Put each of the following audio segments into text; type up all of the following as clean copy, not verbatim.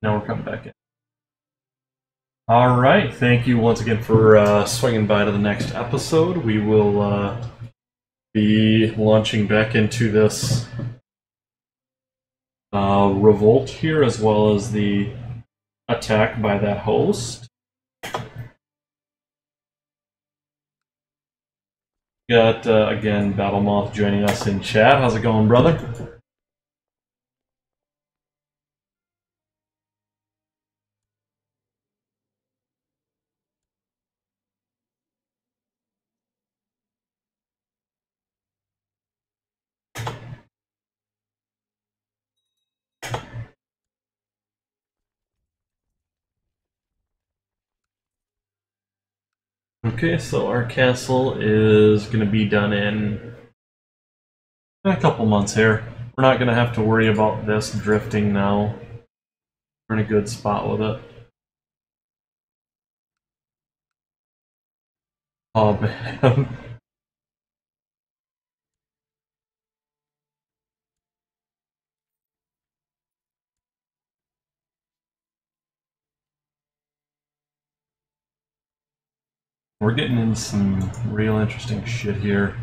Now we're coming back in. All right, thank you once again for swinging by to the next episode. We will be launching back into this revolt here, as well as the attack by that host. Got, again, Battlemoth joining us in chat. How's it going, brother? Okay, so our castle is going to be done in a couple months here. We're not going to have to worry about this drifting now. We're in a good spot with it. Oh, man. We're getting into some real interesting shit here.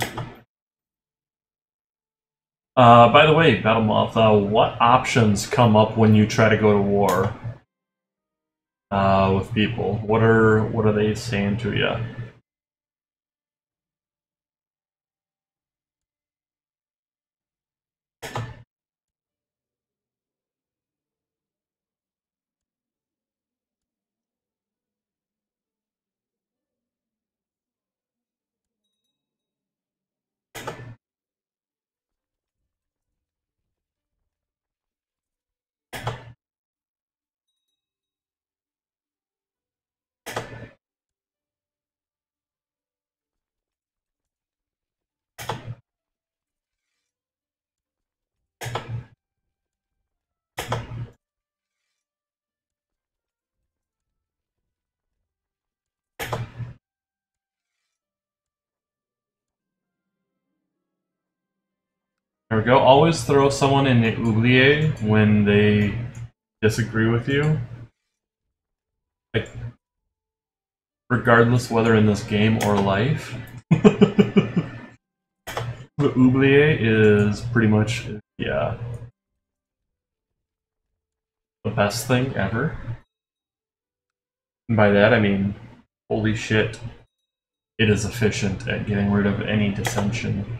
By the way, Battlemoth, what options come up when you try to go to war with people? What are they saying to you? There we go. Always throw someone in the oubliette when they disagree with you. Like, regardless whether in this game or life. The oubliette is pretty much, yeah, the best thing ever. And by that I mean, holy shit, it is efficient at getting rid of any dissension.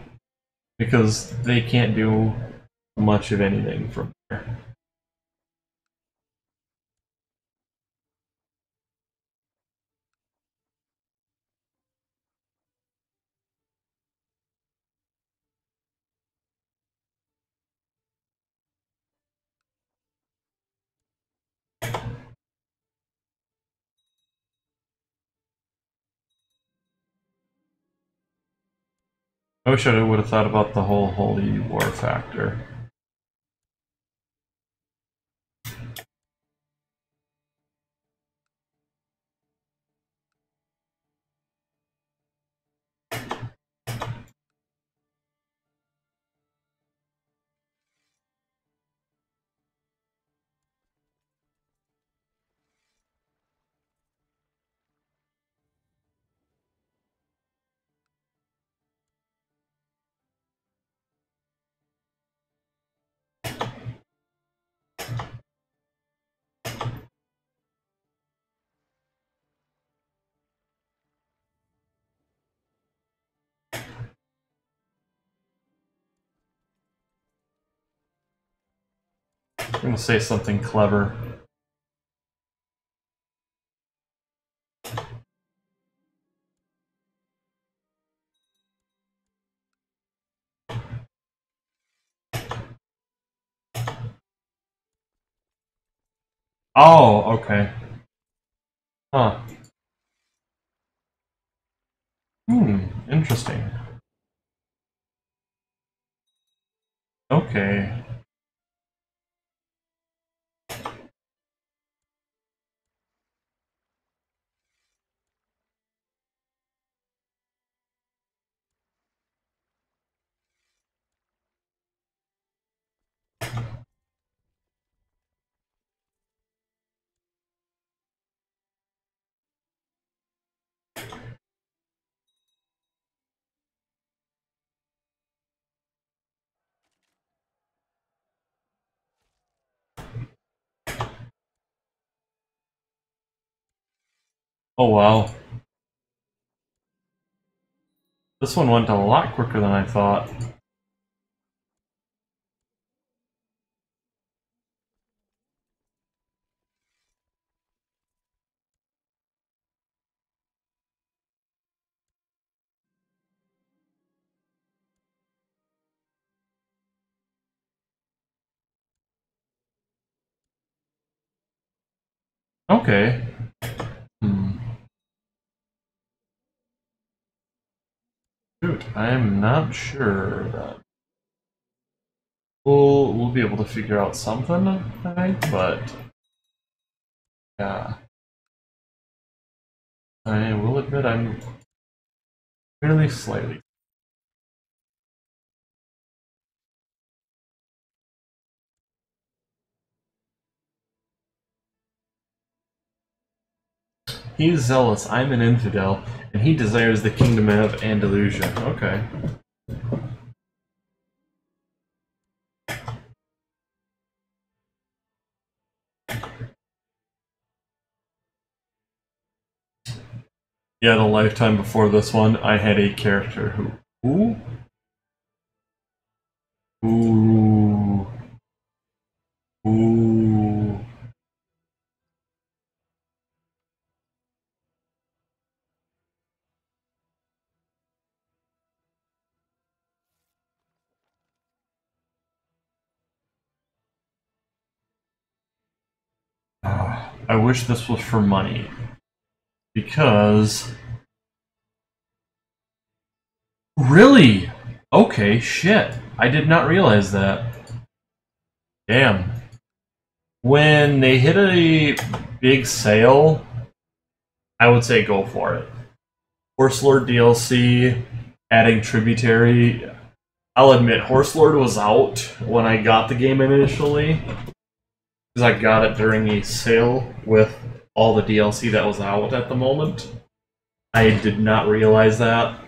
Because they can't do much of anything from there. I wish I would have thought about the whole holy war factor. I'm gonna say something clever. Oh, okay. Huh. Interesting. Okay. Oh wow. This one went a lot quicker than I thought. Okay. Hmm. Shoot, I am not sure that we'll be able to figure out something, I think, but yeah. I will admit I'm fairly slightly. He is zealous, I'm an infidel, and he desires the kingdom of Andalusia. Okay. Yeah, the lifetime before this one, I had a character who. Ooh. Ooh. Ooh. I wish this was for money. Because. Really? Okay, shit. I did not realize that. Damn. When they hit a big sale, I would say go for it. Horse Lord DLC, adding Tributary. I'll admit, Horse Lord was out when I got the game initially. Because I got it during a sale with all the DLC that was out at the moment. I did not realize that.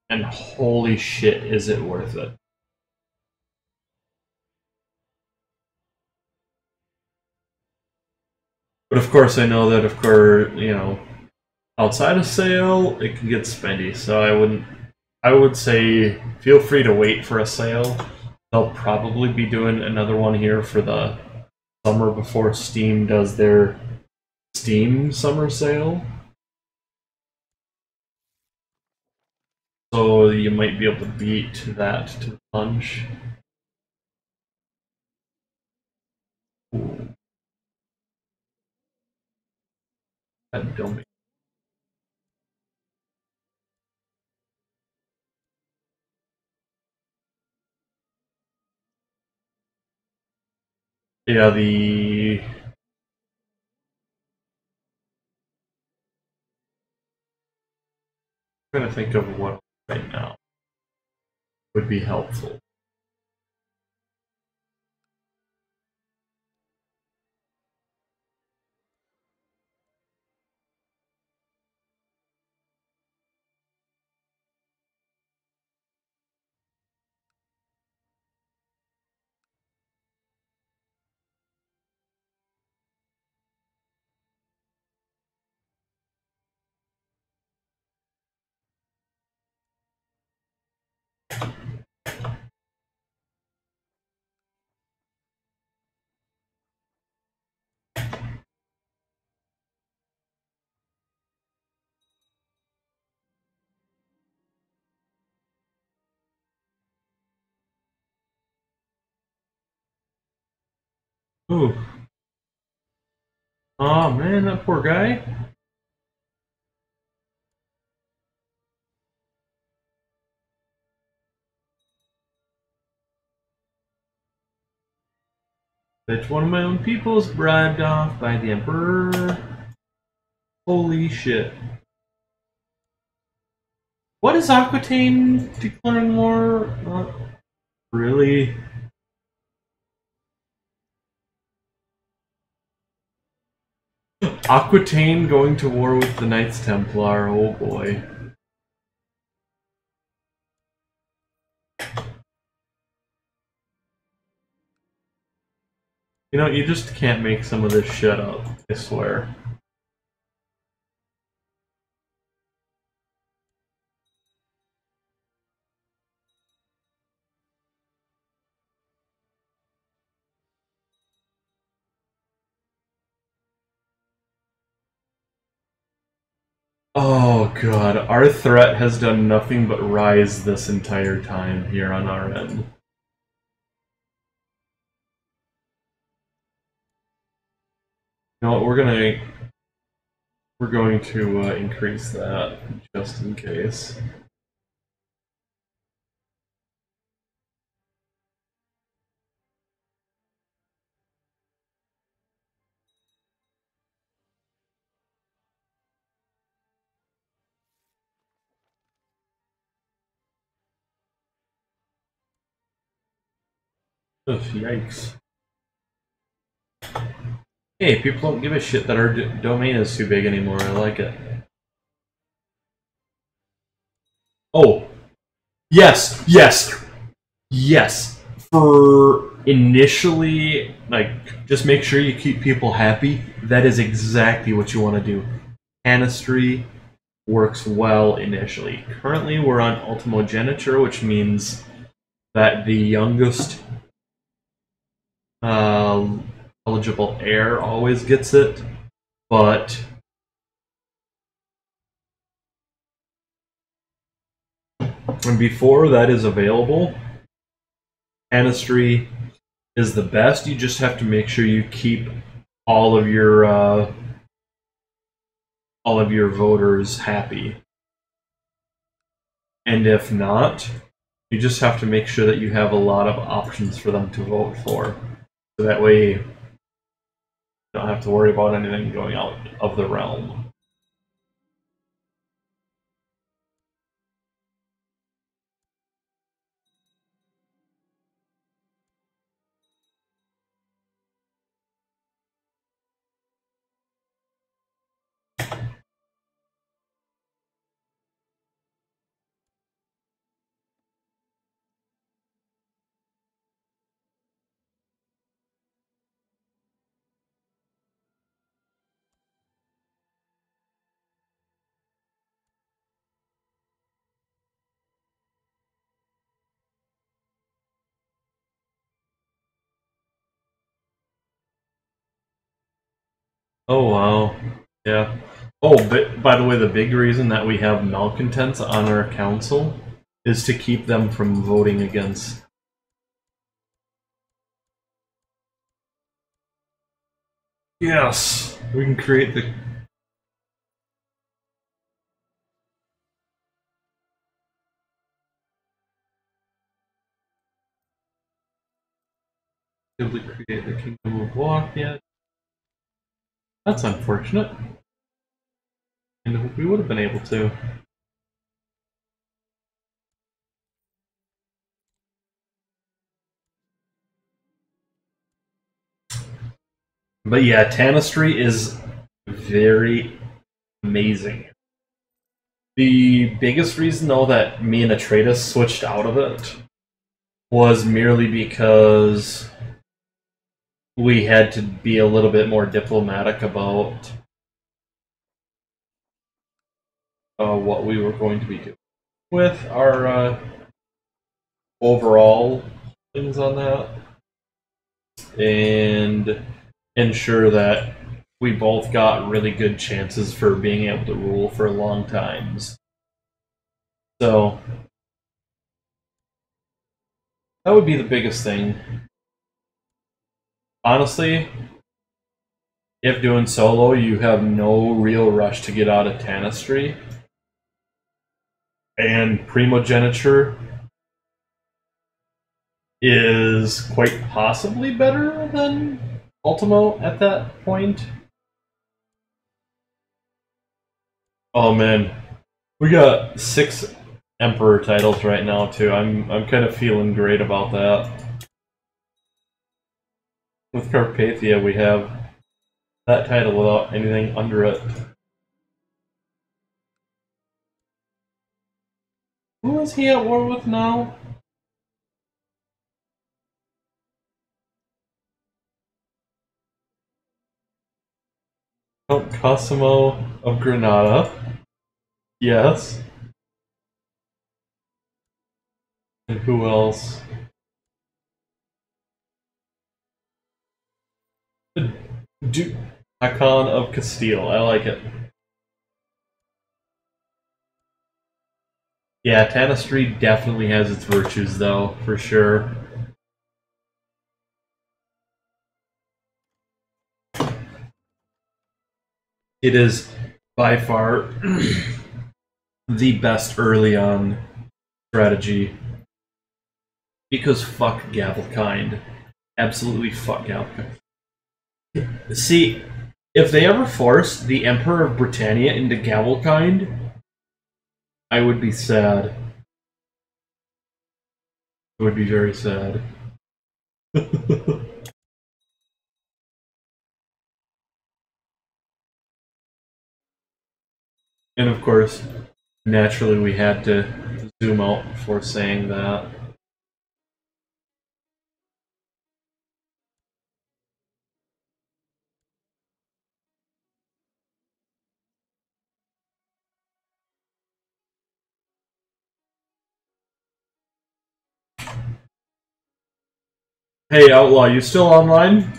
And holy shit, is it worth it. But of course, I know that, of course, outside of sale, it can get spendy. So I would say feel free to wait for a sale. They'll probably be doing another one here for the summer before Steam does their Steam summer sale. So you might be able to beat that to the punch. Ooh. That don't make. Yeah, I'm trying to think of what right now would be helpful. Ooh. Oh man, that poor guy. That one of my own people is bribed off by the Emperor. Holy shit. What is Aquitaine declaring war? Really? Aquitaine going to war with the Knights Templar, oh boy. You know, you just can't make some of this shit up, I swear. god, our threat has done nothing but rise this entire time here on our end. You know what, we're going to increase that just in case. Ugh, yikes. Hey, people don't give a shit that our domain is too big anymore. I like it. Oh! Yes! Yes! Yes! For initially, like, just make sure you keep people happy. That is exactly what you want to do. Canistry works well initially. Currently, we're on ultimogeniture, which means that the youngest eligible heir always gets it, but before that is available, Canistry is the best. You just have to make sure you keep all of your voters happy. And if not, you just have to make sure that you have a lot of options for them to vote for. So that way you don't have to worry about anything going out of the realm. Oh wow. Yeah. Oh, but by the way, the big reason that we have malcontents on our council is to keep them from voting against. Yes, we can create the. Able to create the Kingdom of Walk yet? That's unfortunate. And we would have been able to. But yeah, Tanistry is very amazing. The biggest reason, though, that me and Atraitus switched out of it was merely because we had to be a little bit more diplomatic about what we were going to be doing with our overall things on that, and ensure that we both got really good chances for being able to rule for long times. So that would be the biggest thing. Honestly, if doing solo, you have no real rush to get out of Tanistry. And primogeniture is quite possibly better than Ultimo at that point. Oh man, we got 6 Emperor titles right now too. I'm kind of feeling great about that. With Carpathia, we have that title without anything under it. Who is he at war with now? Count Cosimo of Granada. Yes. And who else? Hakon of Castile. I like it. Yeah, Tanistry definitely has its virtues, though, for sure. It is by far the best early on strategy. Because fuck Gavelkind. Absolutely fuck Gavelkind. See, if they ever forced the Emperor of Britannia into Gavelkind, I would be sad. It would be very sad. And of course, naturally we had to zoom out before saying that. Hey Outlaw, you still online?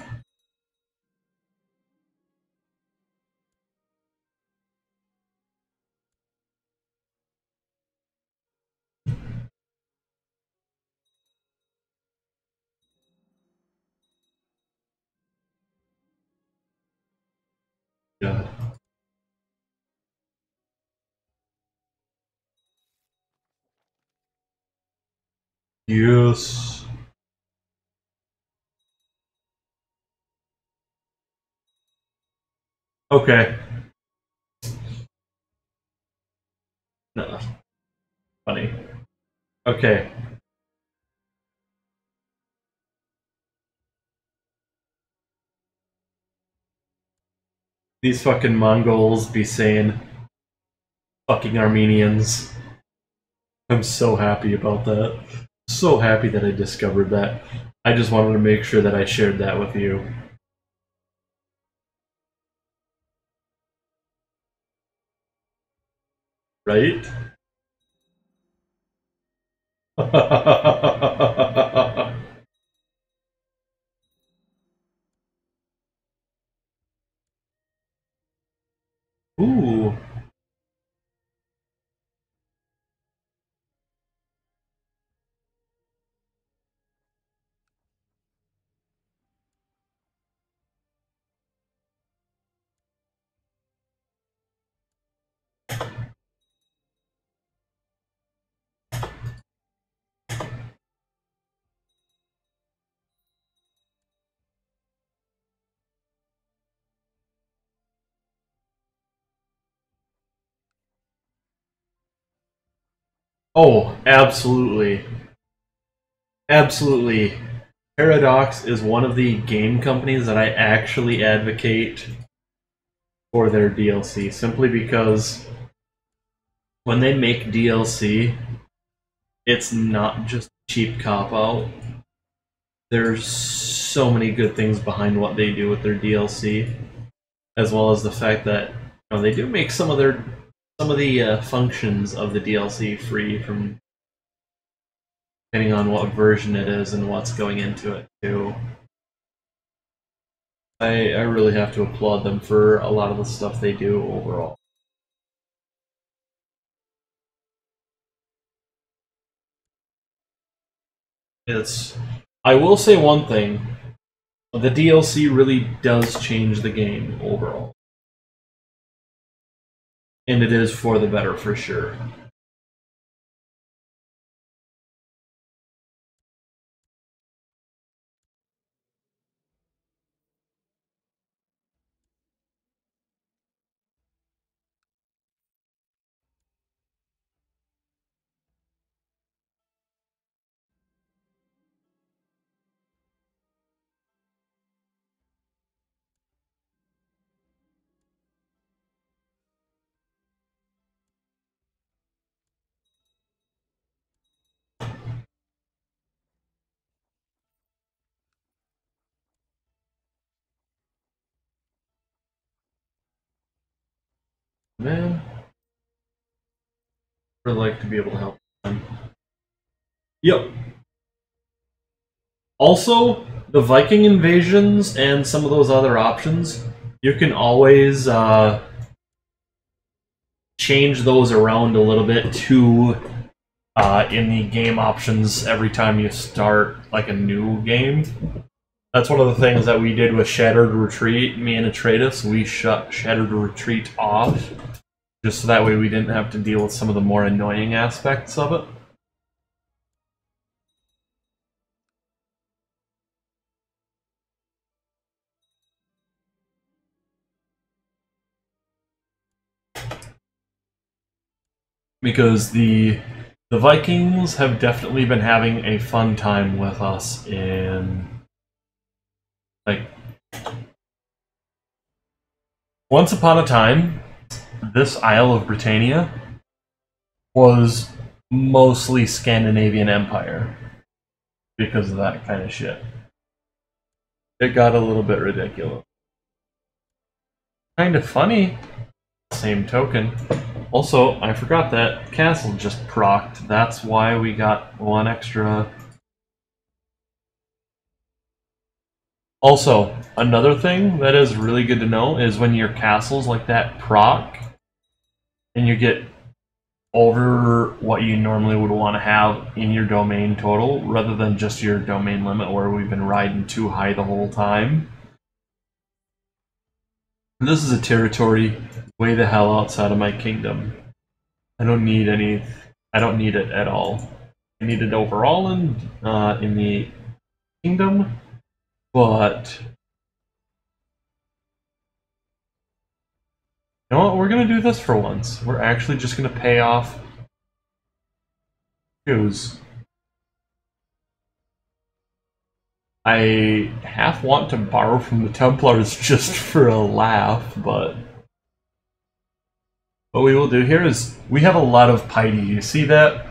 God. Yes. Okay. No. Funny. Okay. These fucking Mongols be saying fucking Armenians. I'm so happy about that. So happy that I discovered that. I just wanted to make sure that I shared that with you. Right? Ooh. Oh, absolutely. Absolutely. Paradox is one of the game companies that I actually advocate for their DLC, simply because when they make DLC, it's not just cheap cop-out. There's so many good things behind what they do with their DLC, as well as the fact that they do make some of the functions of the DLC free from depending on what version it is and what's going into it too. I really have to applaud them for a lot of the stuff they do overall. I will say one thing. The DLC really does change the game overall. And it is for the better for sure. Man, I'd like to be able to help them. Yep. Also, the Viking invasions and some of those other options, you can always change those around a little bit to in the game options every time you start like a new game. That's one of the things that we did with Shattered Retreat. Me and Atraitus, we shut Shattered Retreat off, just so that way we didn't have to deal with some of the more annoying aspects of it. Because the Vikings have definitely been having a fun time with us in, like, once upon a time, this Isle of Britannia was mostly Scandinavian Empire because of that kind of shit. It got a little bit ridiculous. Kind of funny, same token. Also, I forgot that castle just procced. That's why we got one extra. Also, another thing that is really good to know is when your castles like that proc, and you get over what you normally would want to have in your domain total, rather than just your domain limit where we've been riding too high the whole time. This is a territory way the hell outside of my kingdom. I don't need any. I don't need it at all. I need it overall in the kingdom, but you know what? We're gonna do this for once. We're actually just gonna pay off dues. I half want to borrow from the Templars just for a laugh, but what we will do here is we have a lot of piety. You see that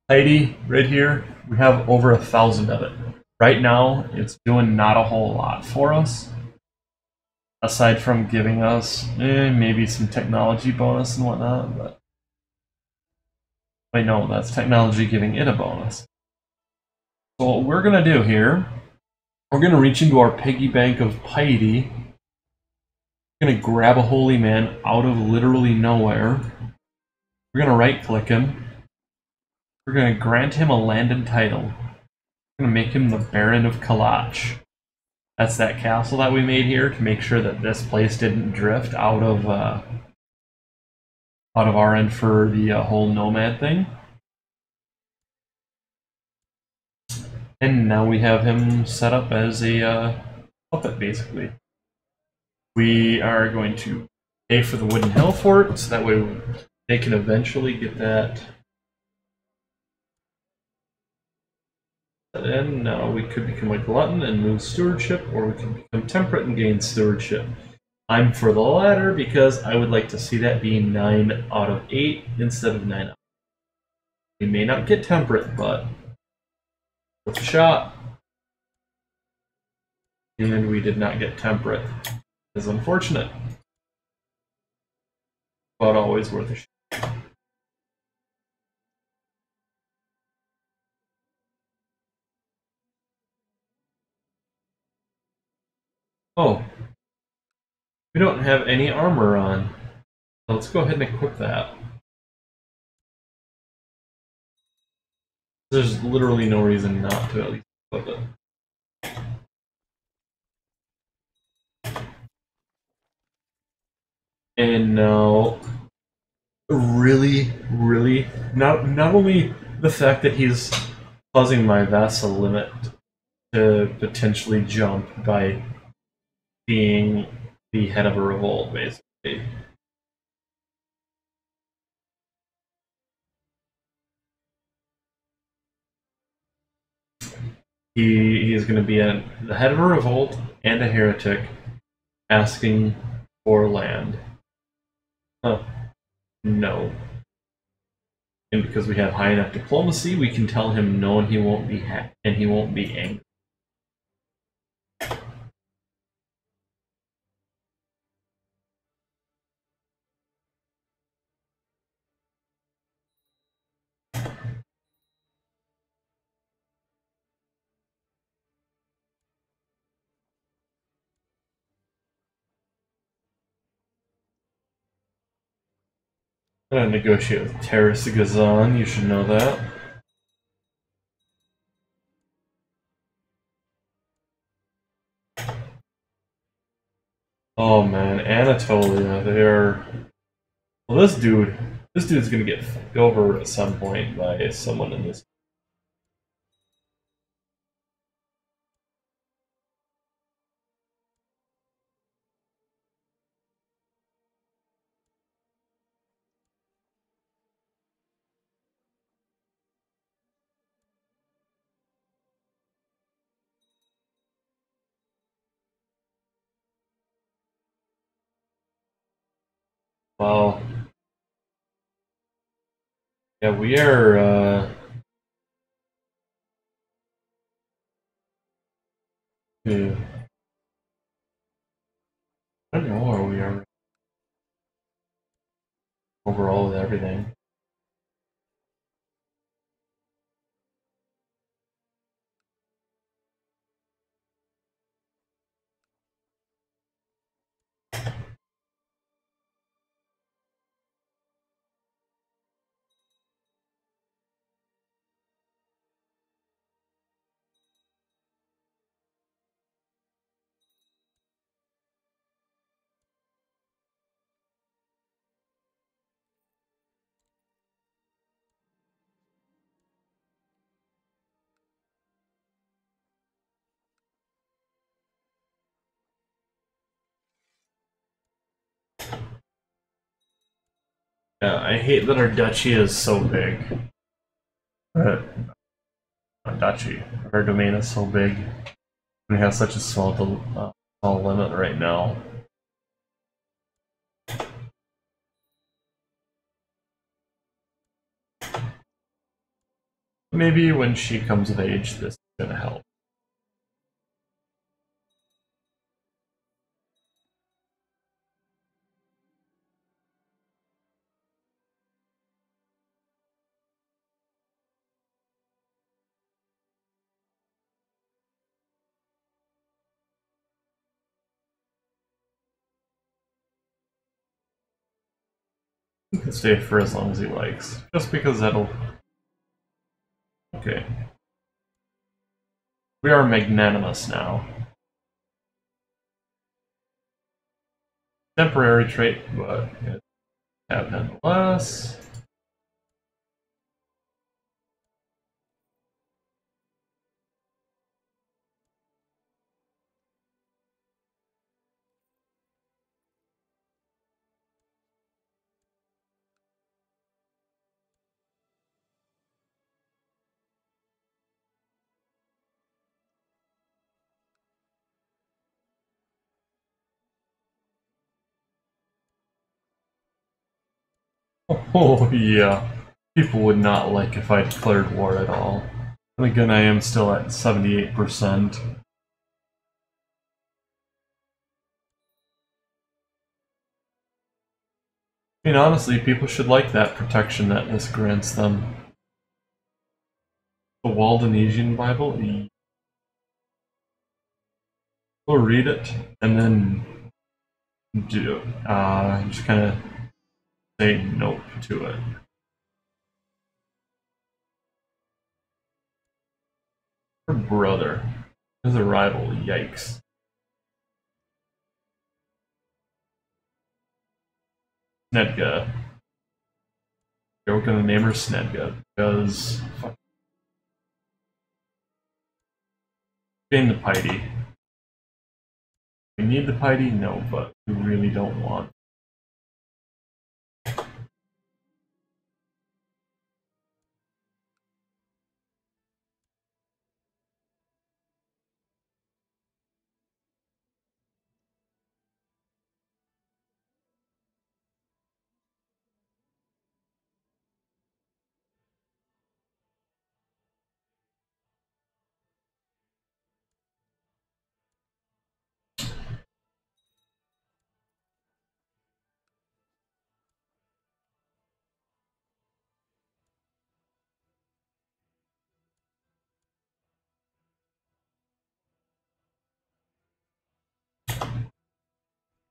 piety right here? We have over 1,000 of it. Right now, it's doing not a whole lot for us, aside from giving us maybe some technology bonus and whatnot. But wait, no, that's technology giving it a bonus. So what we're gonna do here, we're gonna reach into our piggy bank of piety. We're gonna grab a holy man out of literally nowhere. We're gonna right-click him. We're gonna grant him a landed title. We're gonna make him the Baron of Kalach. That's that castle that we made here to make sure that this place didn't drift out of our end for the whole nomad thing. And now we have him set up as a puppet, basically. We are going to pay for the wooden hill fort, so that way they can eventually get that. And now we could become a glutton and lose stewardship, or we can become temperate and gain stewardship. I'm for the latter because I would like to see that be 9 out of 8 instead of 9 out of 8. We may not get temperate, but worth a shot. And we did not get temperate. It's unfortunate, but always worth a shot. Oh, we don't have any armor on. So let's go ahead and equip that. There's literally no reason not to at least equip it. And now, really, not only the fact that he's causing my vassal limit to potentially jump by being the head of a revolt, basically. He is going to be the head of a revolt and a heretic asking for land. Huh. No. And because we have high enough diplomacy, we can tell him no, and he won't be and he won't be angry. I'm gonna negotiate with Terrace Gazan, you should know that. Oh man, Anatolia, they're... Well, this dude's gonna get fucked over at some point by someone in this. Well, yeah, we are, yeah, I don't know where we are overall with everything. Yeah, I hate that our duchy is so big. Our duchy, our domain is so big. We have such a small limit right now. Maybe when she comes of age, this is gonna help. He can stay for as long as he likes, just because that'll... Okay. We are magnanimous now. Temporary trait, but it have nonetheless. Oh yeah, people would not like if I declared war at all. And again, I am still at 78%. I mean, honestly, people should like that protection that this grants them. The Waldenesian Bible? We'll read it, and then just kind of say nope to it. Her brother. His a rival, yikes. Snedga. We're gonna name her Snedga, because... Gain the piety. We need the piety? No, but we really don't want.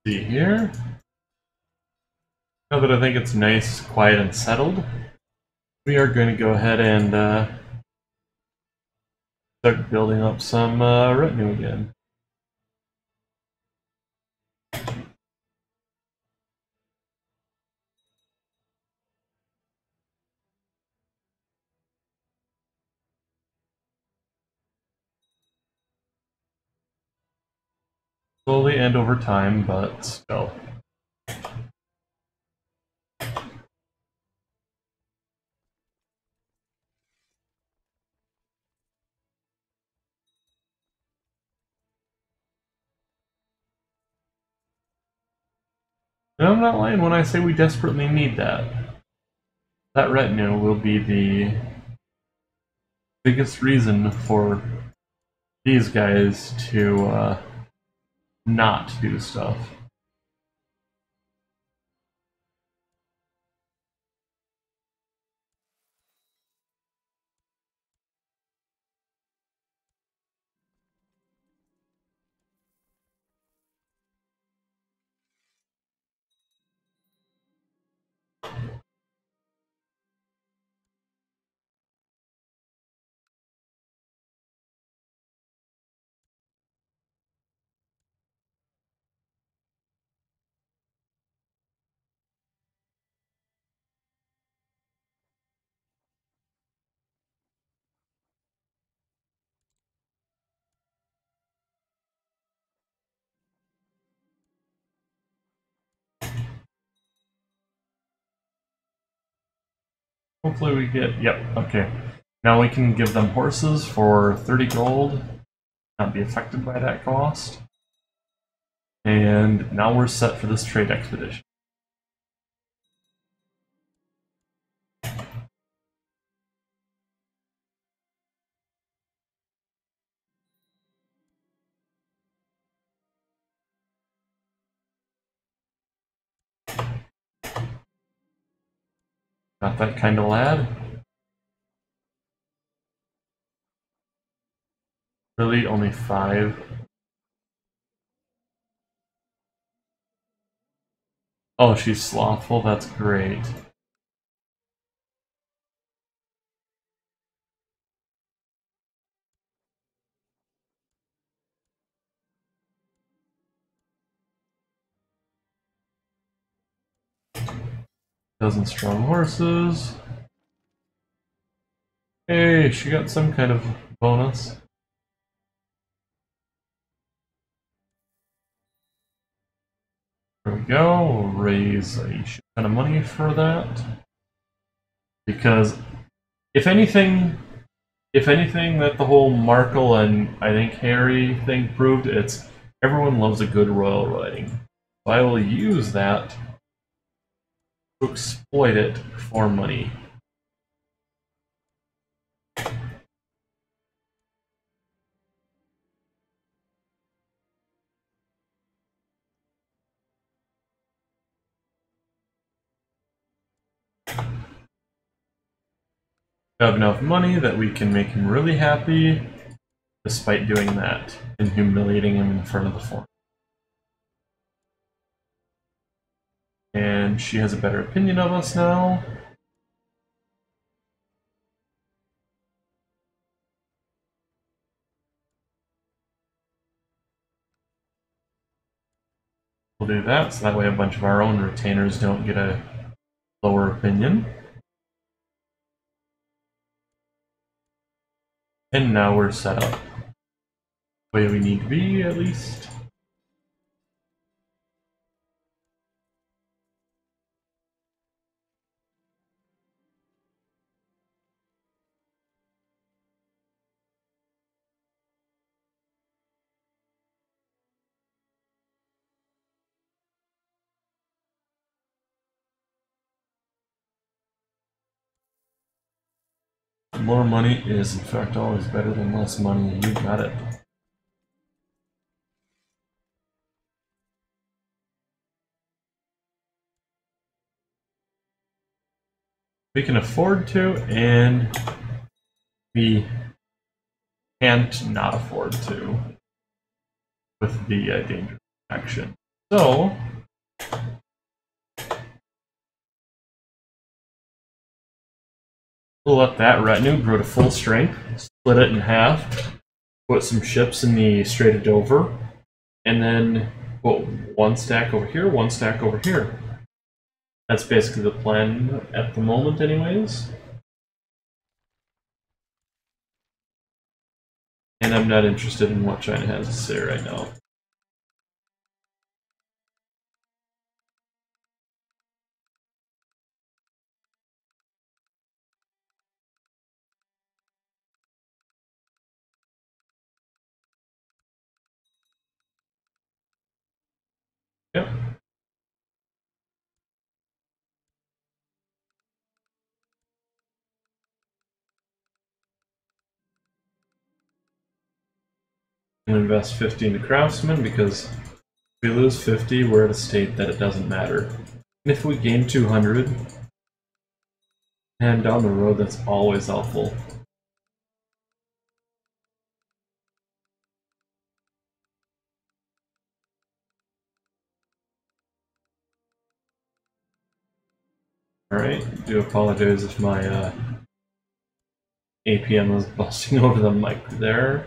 See here? Now that I think it's nice, quiet, and settled, we are going to go ahead and start building up some retinue again. Slowly and over time, but still. And I'm not lying when I say we desperately need that. That retinue will be the biggest reason for these guys to not do stuff. Hopefully we get, yep, okay. Now we can give them horses for 30 gold, not be affected by that cost. And now we're set for this trade expedition. Not that kind of lad. Really, only 5. Oh, she's slothful, that's great. Dozen strong horses. Hey, she got some kind of bonus. There we go. We'll raise a shit ton of money for that. Because if anything that the whole Markle and I think Harry thing proved, it's everyone loves a good royal riding. So I will use that to exploit it for money. Have enough money that we can make him really happy, despite doing that and humiliating him in front of the forum. And she has a better opinion of us now. We'll do that, so that way a bunch of our own retainers don't get a lower opinion. And now we're set up the way we need to be, at least. More money is, in fact, always better than less money. You got it. We can afford to, and we can't not afford to with the dangerous action. So, We'll let that retinue grow to full strength, split it in half, put some ships in the Strait of Dover, and then put one stack over here, one stack over here. That's basically the plan at the moment anyways. And I'm not interested in what China has to say right now. Yep. And invest 50 into craftsmen because if we lose 50, we're at a state that it doesn't matter. And if we gain 200, and down the road, that's always helpful. Alright, do apologize if my APM was busting over the mic there.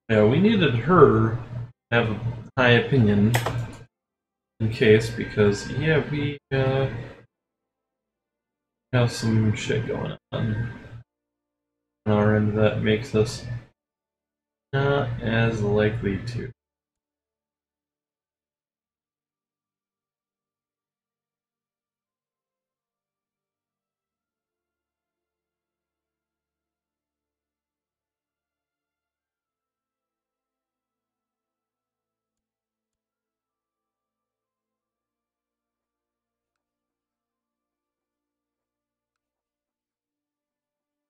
Yeah, we needed her to have a high opinion in case, because, yeah, we have some shit going on our end that makes us not as likely to.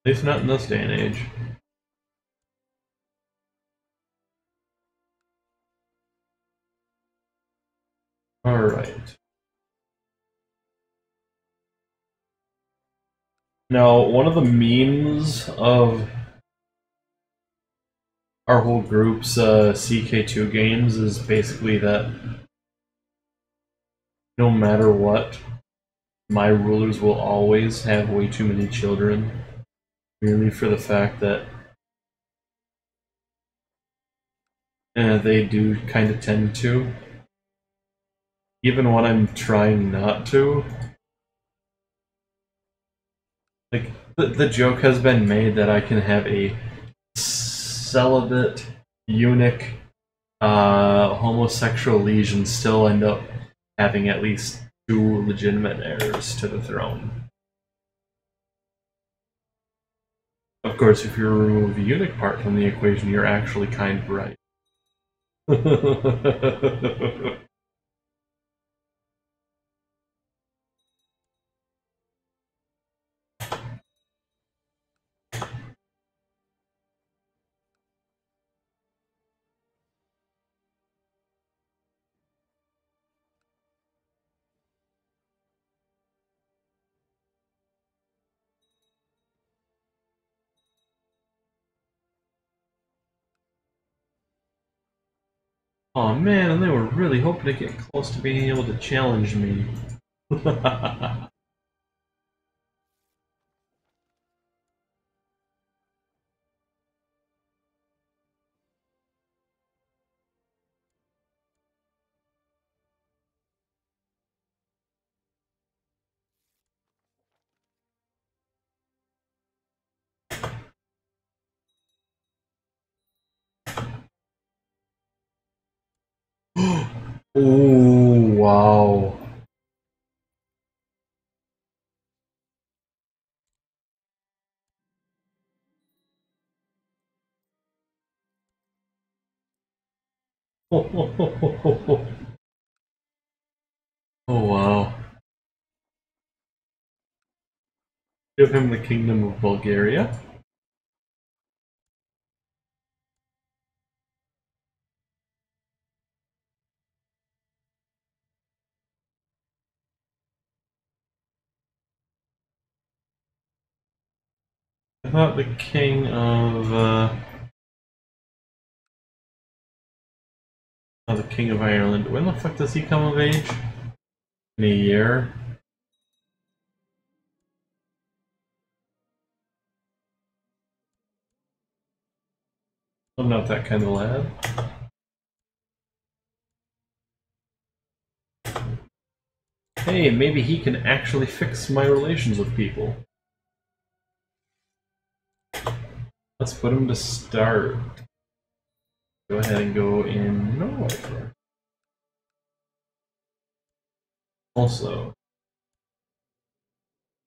At least not in this day and age. Alright. Now, one of the memes of our whole group's CK2 games is basically that no matter what, my rulers will always have way too many children, merely for the fact that they do kind of tend to. Even when I'm trying not to. Like, the joke has been made that I can have a celibate, eunuch, homosexual liege and still end up having at least 2 legitimate heirs to the throne. Of course, if you remove the eunuch part from the equation, you're actually kind of right. Oh man, and they were really hoping to get close to being able to challenge me. Oh, wow. Oh, wow. Give him the Kingdom of Bulgaria. I thought the king of King of Ireland. When the fuck does he come of age? In a year? I'm not that kind of lad. Hey, maybe he can actually fix my relations with people. Let's put him to start. Go ahead and go in Norway for. Also,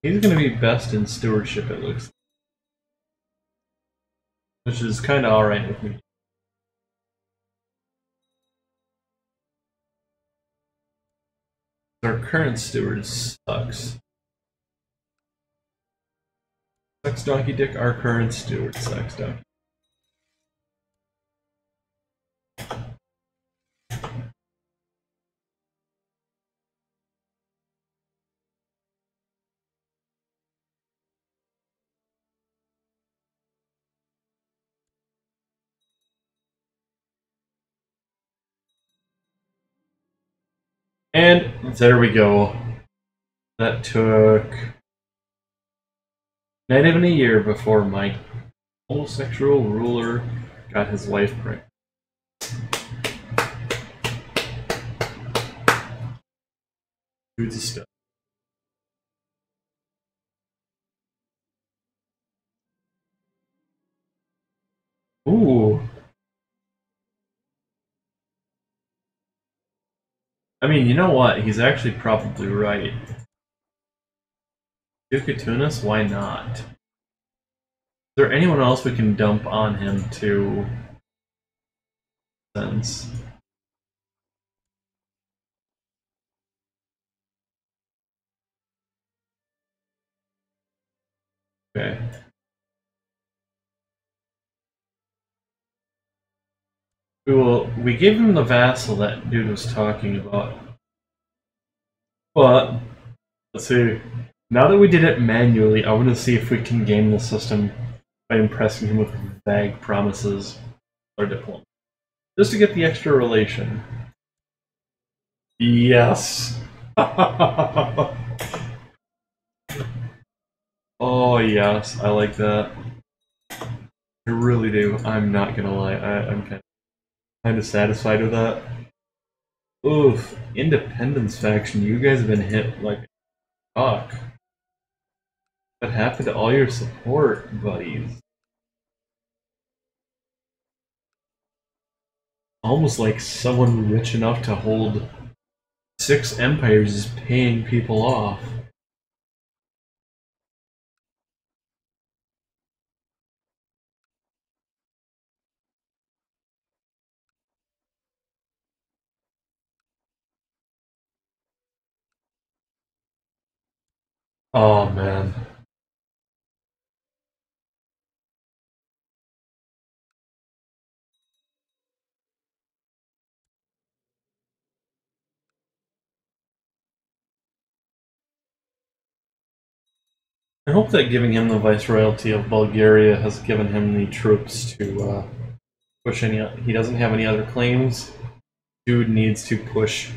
he's going to be best in stewardship, it looks like. Which is kind of alright with me. Our current steward sucks. Sucks Donkey Dick, our current steward sucks Donkey. And there we go. That took not even a year before my homosexual ruler got his wife pregnant. Dude's a stud. Ooh. I mean, you know what? He's actually probably right. Duke Tunis? Why not? Is there anyone else we can dump on him to sense? Okay. We gave him the vassal that dude was talking about. But, let's see. Now that we did it manually, I want to see if we can game the system by impressing him with vague promises or diplomacy. Just to get the extra relation. Yes! Oh yes, I like that. I really do. I'm not gonna lie, I'm kind of satisfied with that. Oof, Independence faction, you guys have been hit like fuck. What happened to all your support, buddies? Almost like someone rich enough to hold 6 empires is paying people off. Oh man. I hope that giving him the viceroyalty of Bulgaria has given him the troops to push any. He doesn't have any other claims. Dude needs to push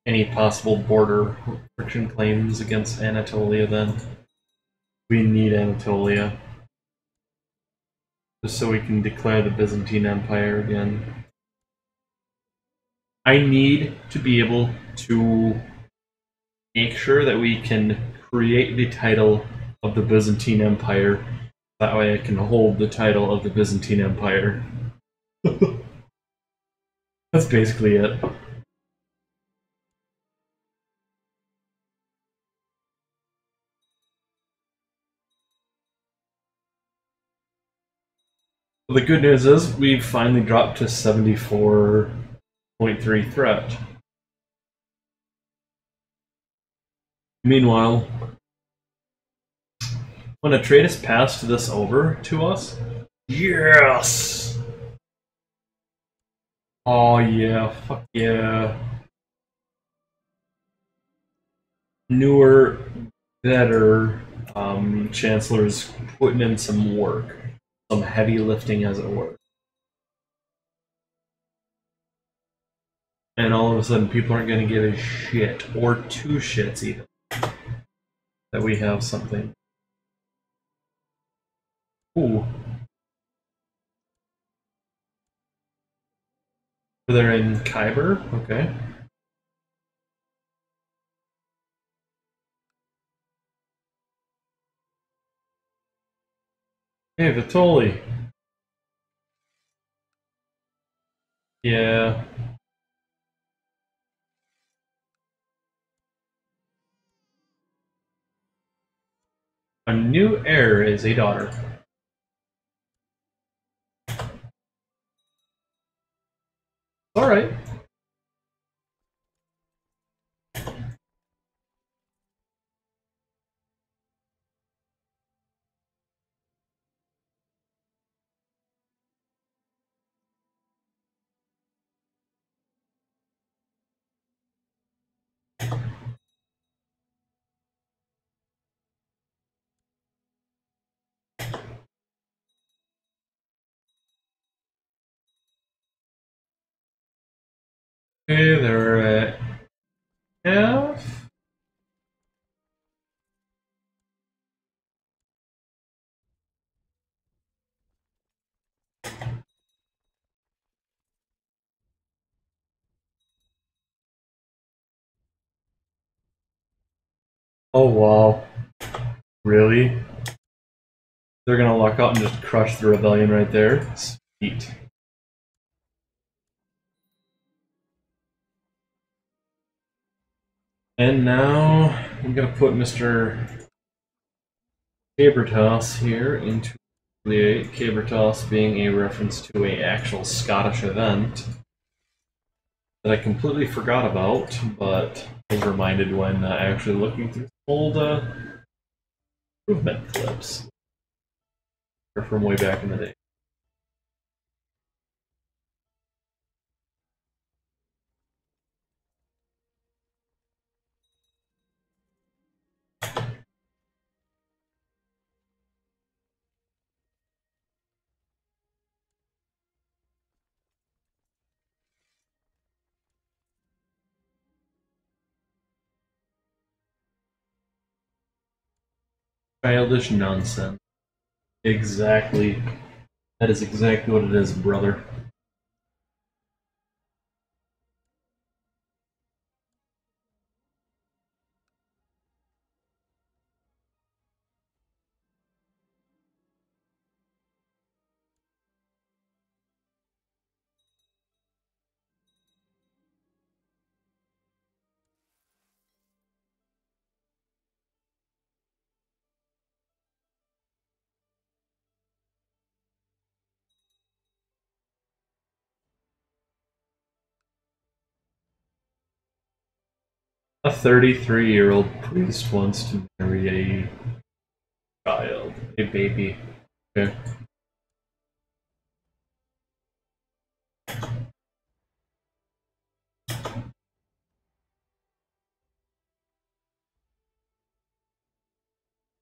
any possible border friction claims against Anatolia then. We need Anatolia. Just so we can declare the Byzantine Empire again. I need to be able to make sure that we can create the title of the Byzantine Empire. That way I can hold the title of the Byzantine Empire. That's basically it. The good news is we've finally dropped to 74.3 threat. Meanwhile, when Atraitus passed this over to us, yes! Oh yeah, fuck yeah. Newer, better chancellors putting in some work. Some heavy lifting, as it were. and all of a sudden people aren't going to give a shit, or two shits even, that we have something. Ooh. They're in Khyber? Okay. Hey, Vitoli. Yeah. A new heir is a daughter. Alright. Okay, they're at F. Oh wow. Really? They're gonna lock out and just crush the rebellion right there? Sweet. And now I'm gonna put Mr. Cabertoss here into the Cabertoss being a reference to an actual Scottish event that I completely forgot about, but was reminded when actually looking through old improvement clips from way back in the day. Childish nonsense. Exactly. That is exactly what it is, brother. A 33-year-old priest wants to marry a child, a baby. Okay.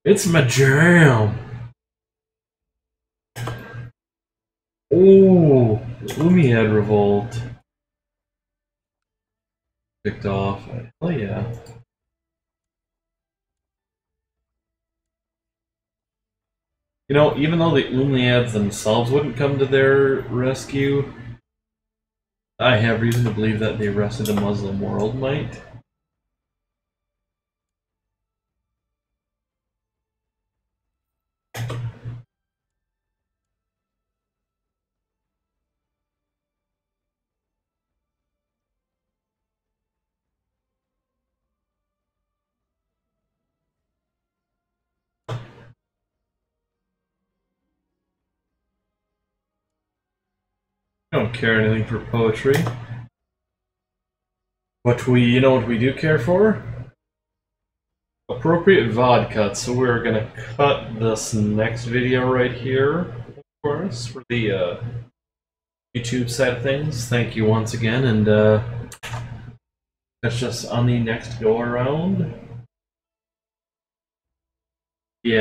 It's my jam! Oh, Umiad Revolt. Picked off. Hell yeah. You know, even though the Umiads themselves wouldn't come to their rescue, I have reason to believe that the rest of the Muslim world might. I don't care anything for poetry. But you know what we do care for? Appropriate VOD cuts. So we're gonna cut this next video right here, of course, for the YouTube side of things. Thank you once again, and that's just on the next go around.